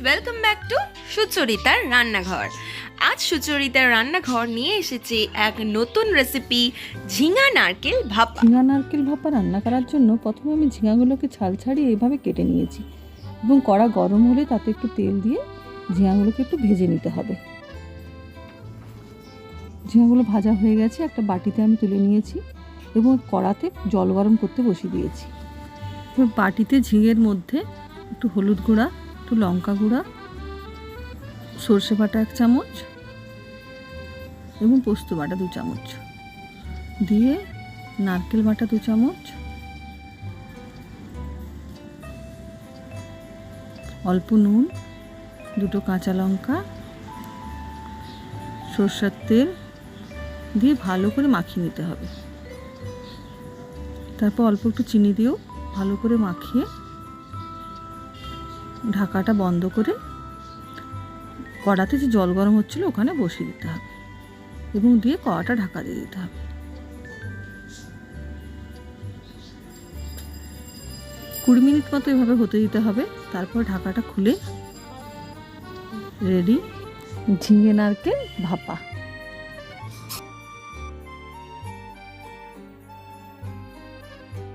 Welcome back to সুচরিতার রান্নাঘর। আজ সুচরিতার রান্নাঘর নিয়ে এসেছে এক নতুন রেসিপি, ঝিঙা নারকেল ভাপা। ঝিঙা নারকেল ভাপা রান্না করার জন্য প্রথমে আমি ঝিঙাগুলোকে ছাল ছাড়িয়ে এইভাবে কেটে নিয়েছি এবং কড়া গরম হলে তাতে একটু তেল দিয়ে ঝিঙাগুলোকে একটু ভেজে নিতে হবে। ঝিঙাগুলো ভাজা হয়ে গেছে, একটা বাটিতে আমি তুলে নিয়েছি এবং কড়াতে জল গরম করতে বসিয়ে দিয়েছি। এবার বাটিতে ঝিঙের মধ্যে একটু হলুদ গুঁড়া, একটু লঙ্কা গুঁড়া, সর্ষে বাটা 1 চামচ এবং পোস্ত বাটা 2 চামচ দিয়ে নারকেল বাটা 2 চামচ, অল্প নুন, 2টো কাঁচা লঙ্কা, সরষের তেল দিয়ে ভালো করে মাখিয়ে নিতে হবে। তারপর অল্প একটু চিনি দিয়েও ভালো করে মাখিয়ে ঢাকাটা বন্ধ করে কড়াতে যে জল গরম হচ্ছিল ওখানে বসিয়ে দিতে হবে এবং দিয়ে কড়াটা ঢাকা দিয়ে দিতে হবে। 20 মিনিট মতো এভাবে হতে দিতে হবে। তারপর ঢাকাটা খুলে রেডি ঝিঙে নারকেল ভাপা।